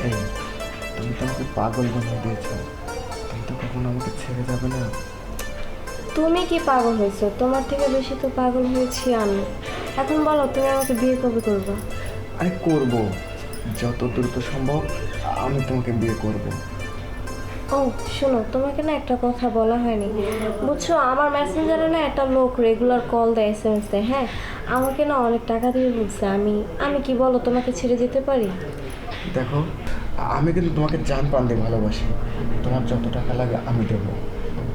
এই, তুমি তো আমাকে পাগল বানিয়ে দিয়েছো। তুমি তো কখনো আমাকে ছেড়ে যাবে না। তুমি কি পাগল হয়েছো? তোমার থেকে বেশি তো পাগল হয়েছি আমি। এখন বলো, তুমি আমাকে বিয়ে কবে করবে? আরে করব, যত দ্রুত সম্ভব আমি তোমাকে বিয়ে করব। ও শোনো, তোমাকে না একটা কথা বলা হয়নি, বুঝছো? আমার মেসেঞ্জারে না একটা লোক রেগুলার কল দেয়, SMS দেয়। হ্যাঁ, আমাকে না অনেক টাকা দিয়ে বলছে। আমি আমি কি বলো, তোমাকে ছেড়ে যেতে পারি? দেখো, আমি কিন্তু তোমাকে জান প্রাণ দিয়ে ভালোবাসি। তোমার যত টাকা লাগে আমি দেবো।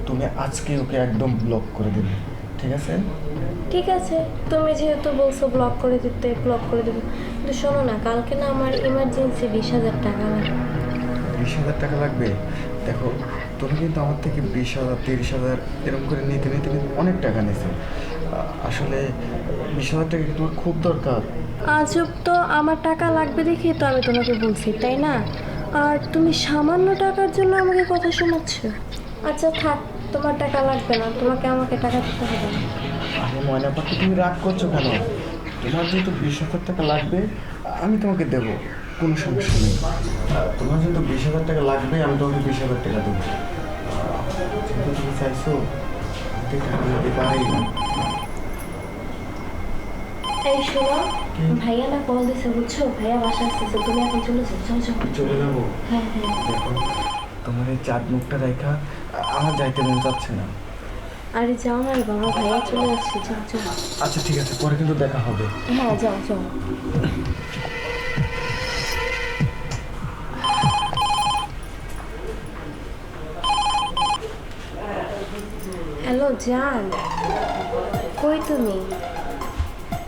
তুমি আজকে ওকে একদম ব্লক করে দেবে, ঠিক আছে? ঠিক আছে, তুমি যেহেতু বলছো ব্লক করে দিতে, ব্লক করে দেবো। কিন্তু শোনো না, কালকে না আমার ইমার্জেন্সি 20,000 টাকা লাগবে। 20,000 টাকা লাগবে? দেখো, তুমি কিন্তু আমার থেকে 20,000 30,000 এরকম করে নিতে নিতে কিন্তু অনেক টাকা নিয়েছো। আসলে 20,000 টাকা কি তোমার খুব দরকার? আজব তো, আমার টাকা লাগবে দেখে তো আমি তোমাকে বলছি, তাই না? আর তুমি সামান্য টাকার জন্য আমাকে কথা শোনাচ্ছ। আচ্ছা থাক, তোমার টাকা লাগবে না, তোমাকে আমাকে টাকা দিতে হবে না। আরে ময়না পাখি, তুমি রাগ করছো কেন? তোমার যেহেতু 20,000 টাকা লাগবে, আমি তোমাকে দেবো, কোনো সমস্যা নেই। তোমার যেহেতু 20,000 টাকা লাগবে, আমি তোমাকে 20,000 টাকা দেবো। যেহেতু তুমি চাইছো, আমি তো টাকা দিতে পারি না। এই শোনো, কি? ভাইয়া না কল দিছে, বুঝছো? ভাইয়া বাসা আসতেছে, তুমি এখন চলে যাও, যাও যাও। চলে যাবো? হ্যাঁ হ্যাঁ। দেখো, তোমার এই চাঁদ মুখটা দেখা আমার যাইতে মন চাচ্ছে না। আরে যাও না রে বাবা, ভাইয়া চলে আসছে, যাও যাও। আচ্ছা ঠিক আছে, পরে কিন্তু দেখা হবে। হ্যাঁ যাও যাও। হ্যালো জান, কই তুমি?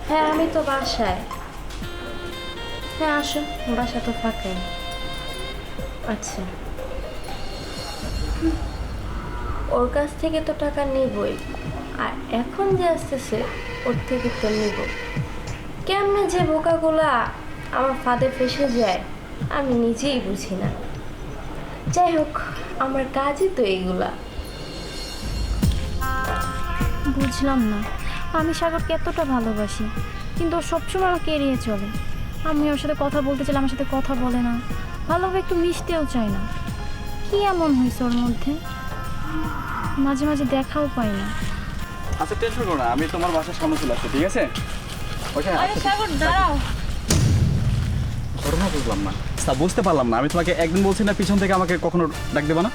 হ্যাঁ আমি তো বাসায়। হ্যাঁ আসো, বাসা তো ফাঁকাই। আচ্ছা, ওর কাছ থেকে তো টাকা নিবই, আর এখন যে আসতেছে ওর থেকে তো নিব। কেমনে যে বোকাগুলা আমার ফাঁদে ফেসে যায় আমি নিজেই বুঝি না। যাই হোক, আমার কাজই তো এইগুলা। বুঝলাম না, আমি সাগরকে এতটা ভালোবাসি, কিন্তু ও সবসময় আমাকে এড়িয়ে চলে। আমি ওর সাথে কথা বলতে চাইলে আমার সাথে কথা বলে না, ভালোভাবে একটু মিশতেও চায় না। কি এমন হয়েছে ওর মধ্যে? মাঝে মাঝে দেখাও পাই না। আচ্ছা টেনশন করো না, আমি তোমার বাসার সামনে চলে আসছি, ঠিক আছে? ওইখানে আরে সাগর দাঁড়াও। ঘটনা বুঝলাম না, তা বুঝতে পারলাম না। আমি তোমাকে একদিন বলছি না পিছন থেকে আমাকে কখনো ডাক দেবা না?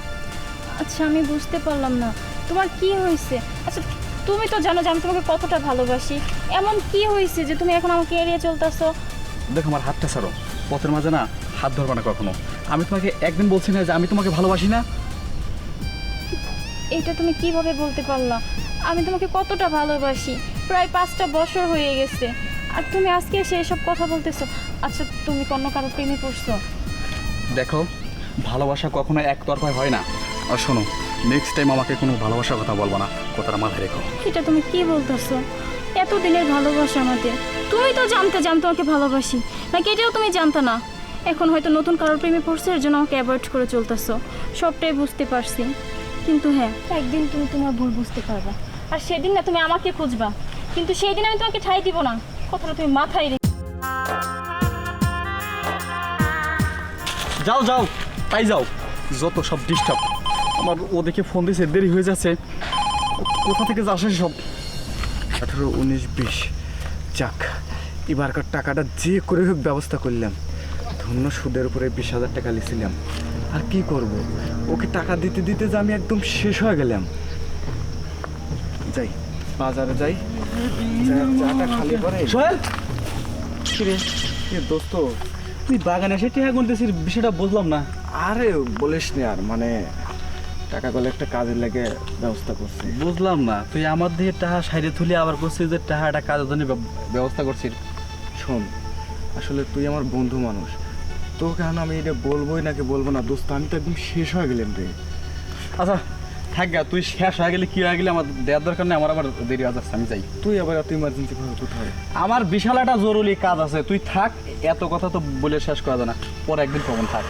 আচ্ছা আমি বুঝতে পারলাম না তোমার কি হয়েছে। আচ্ছা তুমি তো জানো যে আমি তোমাকে কতটা ভালোবাসি, এমন কি হয়েছে যে তুমি এখন আমাকে এড়িয়ে চলতেছো? দেখো আমার হাতটা ছাড়ো, পথের মাঝে না হাত ধরবা না কখনো। আমি তোমাকে একদিন বলছি না যে আমি তোমাকে ভালোবাসি না? এটা তুমি কিভাবে বলতে পারলা? আমি তোমাকে কতটা ভালোবাসি, প্রায় 5টা বছর হয়ে গেছে, আর তুমি আজকে এসে এসব কথা বলতেছো। আচ্ছা তুমি অন্য কারো প্রেমে পড়ছো? দেখো, ভালোবাসা কখনো একতরফায় হয় না। আর শোনো, নেক্সট টাইম আমাকে কোনো ভালোবাসার কথা বলবো না, কথাটা মাথায় রেখো। এটা তুমি কি বলতেছো? এতদিনের ভালোবাসা আমাদের, তুমি তো জানতে তোমাকে ভালোবাসি, নাকি এটাও তুমি জানতে না? এখন হয়তো নতুন কারোর প্রেমে পড়ছে, এর জন্য আমাকে অ্যাভয়েড করে চলতেছো। সবটাই বুঝতে পারছি, কিন্তু হ্যাঁ একদিন তুমি তোমার ভুল বুঝতে পারবা, আর সেদিন না তুমি আমাকে খুঁজবা, কিন্তু সেই দিন আমি তোমাকে ঠাঁই দিব না, কথাটা তুমি মাথায় রেখো। যাও যাও, তাই যাও, যত সব ডিস্টার্ব। আমার ও দেখে ফোন দিয়েছে, দেরি হয়ে যাচ্ছে। কোথা থেকে আসে সব? 18, 19, 20, যাক, এবারকার টাকাটা যে করে হোক ব্যবস্থা করলাম। ধন্য সুদের উপরে 20,000 টাকা লিছিলাম। আর কি করব, ওকে টাকা দিতে দিতে যে আমি একদম শেষ হয়ে গেলাম। যাই, বাজারে যাই, চাটা খালি করে। সোহেল, কিরে, দোস্ত তুই বাগানে এসে টিহা গুনতেছিস, বিষয়টা বুঝলাম না। আরে বলিস নি আর, মানে টাকাগুলো একটা কাজের লেগে ব্যবস্থা করছি। বুঝলাম না, তুই আমার দিয়ে টাহা সাইডে তুলে আবার করছিস যে টাহাটা কাজের জন্য ব্যবস্থা করছিস। শোন, আসলে তুই আমার বন্ধু মানুষ, তোকে এখন আমি এটা বলবোই নাকি বলবো না দোস্ত, আমি তো একদম শেষ হয়ে গেলাম রে। আচ্ছা থাক গা, তুই শেষ হয়ে গেলে কি হয়ে গেলে আমার দেওয়ার দরকার নেই, আমার আবার দেরি হয়ে যাচ্ছে, আমি যাই। তুই আবার এত ইমার্জেন্সি ভাবে কোথায়? আমার বিশাল একটা জরুরি কাজ আছে, তুই থাক। এত কথা তো বলে শেষ করা যায় না, পরে একদিন কখন থাক।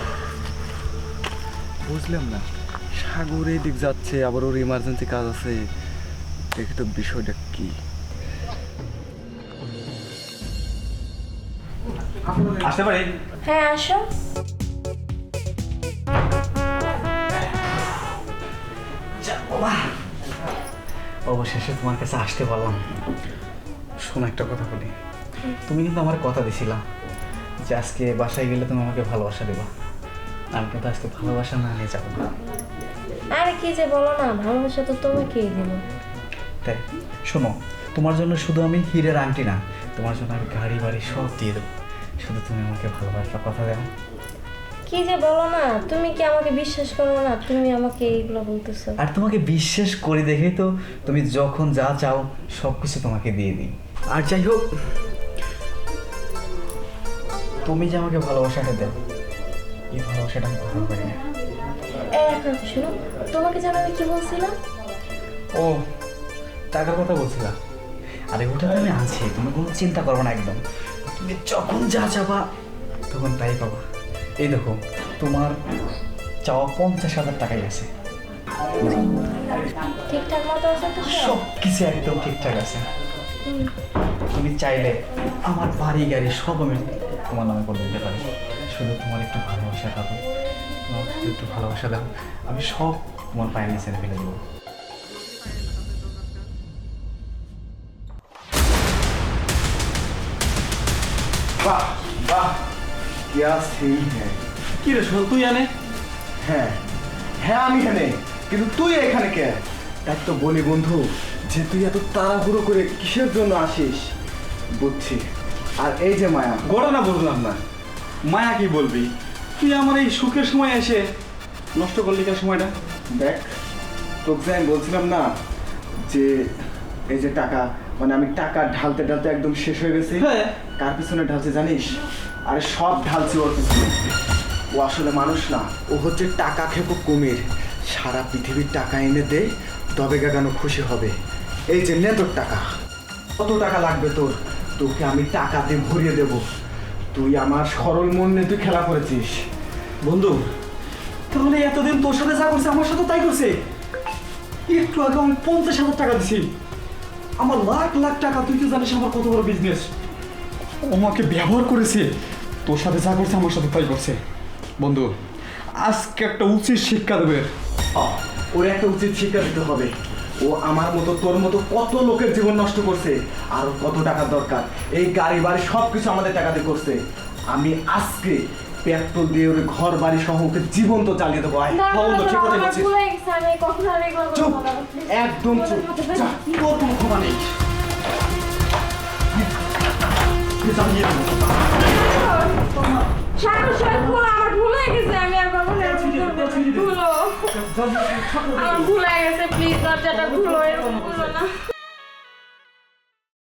বুঝলাম না, সাগর এই দিক যাচ্ছে, আবার ওর ইমার্জেন্সি কাজ আছে, দেখি তো বিষয়টা কি। আসতে পারি? হ্যাঁ আসো। বাবা, অবশেষে তোমার কাছে আসতে পারলাম। শোনো, একটা কথা বলি। তুমি কিন্তু আমার কথা দিছিলা যে আজকে বাসায় গেলে তুমি আমাকে ভালোবাসা দেবা। আমি কিন্তু আজকে ভালোবাসা না নিয়ে যাবো না। আর কি যে বলো না, ভালোবাসা তো তোমাকেই দিব। তাই শোনো, তোমার জন্য শুধু আমি হীরের আংটি না, তোমার জন্য আমি গাড়ি বাড়ি সব দিয়ে দেবো, শুধু তুমি আমাকে ভালোবাসার কথা দেও। কি যে বলো না, তুমি কি আমাকে বিশ্বাস করো না? তুমি আমাকে এইগুলো বলতেছো। আর তোমাকে বিশ্বাস করি দেখেই তো তুমি যখন যা চাও সব কিছু তোমাকে দিয়ে দিই। আর যাই হোক, তুমি যে আমাকে ভালোবাসাটা দেও, এই ভালোবাসাটা আমি ভালো পারি না। এখন শোনো, তোমাকে যেন আমি কি বলছিলাম? ও, টাকার কথা বলছিলাম। আরে ওটা তো আমি আছি, তুমি কোনো চিন্তা করো না একদম। তুমি যখন যা চাবা তখন তাই পাবা। এই দেখো, তোমার চাওয়া 50,000 টাকাই আছে। ঠিকঠাক মতো আছে তো সব? সব কিছু একদম ঠিকঠাক আছে। হুম। তুমি চাইলে আমার বাড়ি গাড়ি সব আমি তোমার নামে করে দিতে পারি, শুধু তোমার একটু ভালোবাসা পাবো। তোমার শুধু একটু ভালোবাসা দাও, আমি সব তোমার পায়ের নিচে ফেলে দেবো। বাহ বাহ, क्या सही है। কি রে শোন, তুই আনে? হ্যাঁ হ্যাঁ, আমি এখানে, কিন্তু তুই এখানে কে? তাই তো বলি বন্ধু, যে তুই এত তাড়াহুড়ো করে কিসের জন্য আসিস। বুঝছি। আর এই যে মায়া, ঘটনা বুঝলাম না, মায়া কি বলবি? তুই আমার এই সুখের সময় এসে নষ্ট করলি কার সময়টা? দেখ, তোকে যে আমি বলছিলাম না যে এই যে টাকা, মানে আমি টাকা ঢালতে ঢালতে একদম শেষ হয়ে গেছি। হ্যাঁ। কার পিছনে ঢালছে জানিস? আরে সব ঢালছি ওর পিছনে। ও আসলে মানুষ না, ও হচ্ছে টাকা খেকো কুমির। সারা পৃথিবীর টাকা এনে দে, তবে গাগানো খুশি হবে। এই যে নে তোর টাকা। কত টাকা লাগবে তোর? তোকে আমি টাকা দিয়ে ভরিয়ে দেব। তুই আমার সরল মন নিয়ে তুই খেলা করেছিস। বন্ধু, তাহলে এতদিন তোর সাথে যা করছে আমার সাথে তাই করছে। একটু আগে আমি 50,000 টাকা দিছি, আমার লাখ লাখ টাকা। তুই তো জানিস আমার কত বড় বিজনেস। ও আমাকে ব্যবহার করেছে, তোর সাথে যা করছে আমার সাথে তাই করছে। বন্ধু, আজকে একটা উচিত শিক্ষা দেবে। ওর একটা উচিত শিক্ষা দিতে হবে। ও আমার মতো তোর মতো কত লোকের জীবন নষ্ট করছে, আর ওর কত টাকার দরকার। এই গাড়ি বাড়ি সব কিছু আমাদের টাকা দিয়ে করছে। আমি আজকে পেট্রোল দিয়ে ওর ঘর বাড়ি সহ ওকে জীবন্ত জ্বালিয়ে দেবো। আয়, বন্ধু, ঠিক কথা বলছিস। চুপ, একদম চুপ। যা, তোর কোনো ক্ষমা নেই। জ্বালিয়ে দেবো। আমার ভুল হয়ে গেছে, আমি আর কখনো এরকম করবো না। ভুলো, আমার ভুল হয়ে গেছে, প্লিজ দরজাটা খুলো, এরকম করো না।